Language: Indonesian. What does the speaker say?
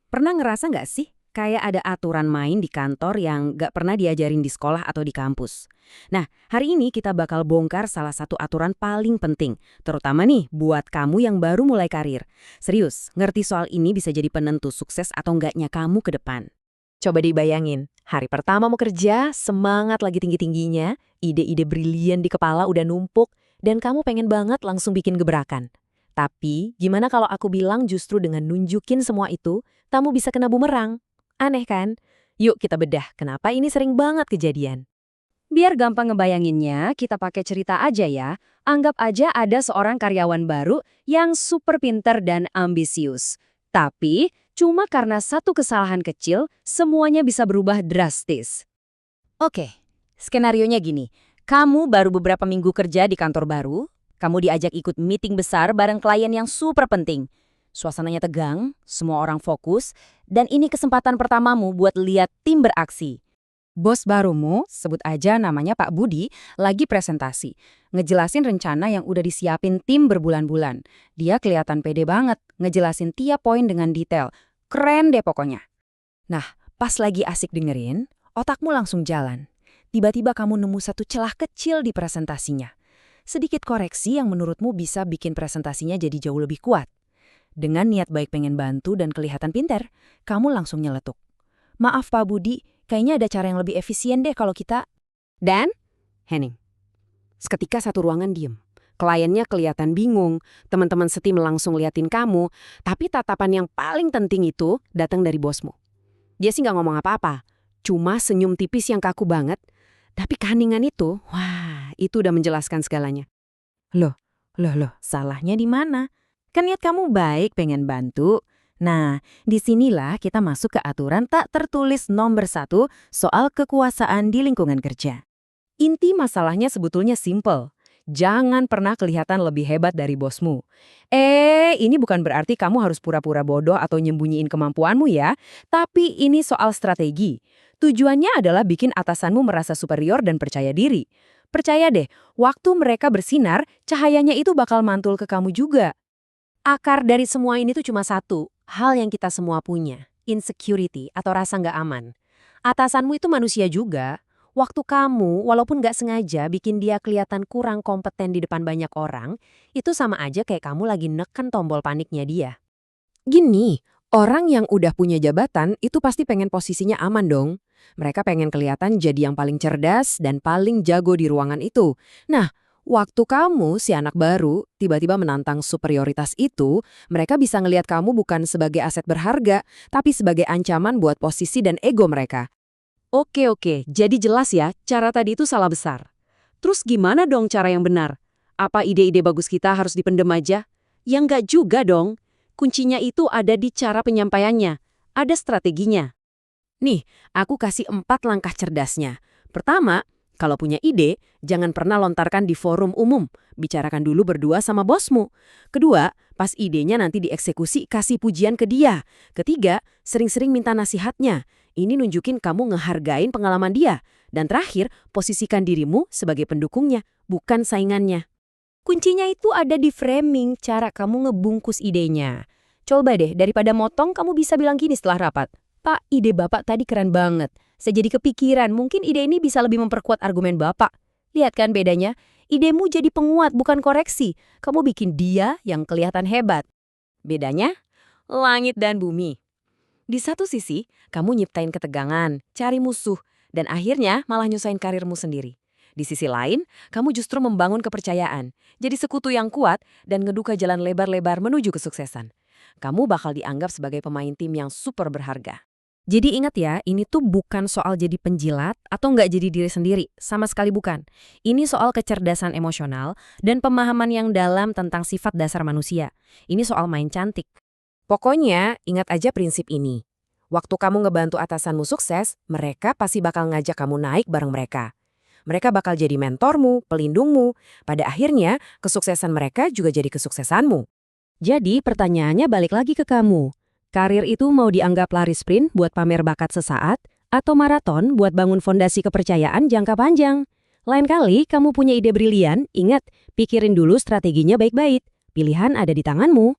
Pernah ngerasa nggak sih kayak ada aturan main di kantor yang nggak pernah diajarin di sekolah atau di kampus? Nah, hari ini kita bakal bongkar salah satu aturan paling penting, terutama nih buat kamu yang baru mulai karir. Serius, ngerti soal ini bisa jadi penentu sukses atau enggaknya kamu ke depan. Coba dibayangin, hari pertama mau kerja, semangat lagi tinggi-tingginya, ide-ide brilian di kepala udah numpuk, dan kamu pengen banget langsung bikin gebrakan. Tapi, gimana kalau aku bilang justru dengan nunjukin semua itu, kamu bisa kena bumerang? Aneh kan? Yuk kita bedah, kenapa ini sering banget kejadian. Biar gampang ngebayanginnya, kita pakai cerita aja ya. Anggap aja ada seorang karyawan baru yang super pinter dan ambisius. Tapi, cuma karena satu kesalahan kecil, semuanya bisa berubah drastis. Oke, skenarionya gini. Kamu baru beberapa minggu kerja di kantor baru, kamu diajak ikut meeting besar bareng klien yang super penting. Suasananya tegang, semua orang fokus, dan ini kesempatan pertamamu buat lihat tim beraksi. Bos barumu, sebut aja namanya Pak Budi, lagi presentasi. Ngejelasin rencana yang udah disiapin tim berbulan-bulan. Dia kelihatan pede banget, ngejelasin tiap poin dengan detail. Keren deh pokoknya. Nah, pas lagi asik dengerin, otakmu langsung jalan. Tiba-tiba kamu nemu satu celah kecil di presentasinya. Sedikit koreksi yang menurutmu bisa bikin presentasinya jadi jauh lebih kuat. Dengan niat baik pengen bantu dan kelihatan pinter, kamu langsung nyeletuk. Maaf Pak Budi, kayaknya ada cara yang lebih efisien deh kalau kita... Dan, Henning, seketika satu ruangan diem. Kliennya kelihatan bingung, teman-teman setim langsung liatin kamu, tapi tatapan yang paling penting itu datang dari bosmu. Dia sih nggak ngomong apa-apa, cuma senyum tipis yang kaku banget, tapi keheningan itu, wah, itu udah menjelaskan segalanya. Loh, salahnya di mana? Kan niat kamu baik pengen bantu. Nah, disinilah kita masuk ke aturan tak tertulis nomor 1 soal kekuasaan di lingkungan kerja. Inti masalahnya sebetulnya simple. Jangan pernah kelihatan lebih hebat dari bosmu. Ini bukan berarti kamu harus pura-pura bodoh atau nyembunyiin kemampuanmu ya, tapi ini soal strategi. Tujuannya adalah bikin atasanmu merasa superior dan percaya diri. Percaya deh, waktu mereka bersinar, cahayanya itu bakal mantul ke kamu juga. Akar dari semua ini tuh cuma satu, hal yang kita semua punya, insecurity atau rasa nggak aman. Atasanmu itu manusia juga. Waktu kamu, walaupun nggak sengaja bikin dia kelihatan kurang kompeten di depan banyak orang, itu sama aja kayak kamu lagi neken tombol paniknya dia. Gini, orang yang udah punya jabatan itu pasti pengen posisinya aman dong. Mereka pengen kelihatan jadi yang paling cerdas dan paling jago di ruangan itu. Nah, waktu kamu, si anak baru, tiba-tiba menantang superioritas itu, mereka bisa ngelihat kamu bukan sebagai aset berharga, tapi sebagai ancaman buat posisi dan ego mereka. Oke, jadi jelas ya, cara tadi itu salah besar. Terus gimana dong cara yang benar? Apa ide-ide bagus kita harus dipendem aja? Ya nggak juga dong. Kuncinya itu ada di cara penyampaiannya. Ada strateginya. Nih, aku kasih 4 langkah cerdasnya. Pertama, kalau punya ide, jangan pernah lontarkan di forum umum. Bicarakan dulu berdua sama bosmu. Kedua, pas idenya nanti dieksekusi, kasih pujian ke dia. Ketiga, sering-sering minta nasihatnya. Ini nunjukin kamu ngehargain pengalaman dia. Dan terakhir, posisikan dirimu sebagai pendukungnya, bukan saingannya. Kuncinya itu ada di framing, cara kamu ngebungkus idenya. Coba deh, daripada motong, kamu bisa bilang gini setelah rapat. Pak, ide Bapak tadi keren banget. Saya jadi kepikiran, mungkin ide ini bisa lebih memperkuat argumen Bapak. Lihat kan bedanya? Idemu jadi penguat, bukan koreksi. Kamu bikin dia yang kelihatan hebat. Bedanya? Langit dan bumi. Di satu sisi, kamu nyiptain ketegangan, cari musuh, dan akhirnya malah nyusahin karirmu sendiri. Di sisi lain, kamu justru membangun kepercayaan, jadi sekutu yang kuat dan ngeduka jalan lebar-lebar menuju kesuksesan. Kamu bakal dianggap sebagai pemain tim yang super berharga. Jadi ingat ya, ini tuh bukan soal jadi penjilat atau nggak jadi diri sendiri, sama sekali bukan. Ini soal kecerdasan emosional dan pemahaman yang dalam tentang sifat dasar manusia. Ini soal main cantik. Pokoknya, ingat aja prinsip ini. Waktu kamu ngebantu atasanmu sukses, mereka pasti bakal ngajak kamu naik bareng mereka. Mereka bakal jadi mentormu, pelindungmu. Pada akhirnya, kesuksesan mereka juga jadi kesuksesanmu. Jadi, pertanyaannya balik lagi ke kamu. Karir itu mau dianggap lari sprint buat pamer bakat sesaat, atau maraton buat bangun fondasi kepercayaan jangka panjang? Lain kali kamu punya ide brilian, ingat, pikirin dulu strateginya baik-baik. Pilihan ada di tanganmu.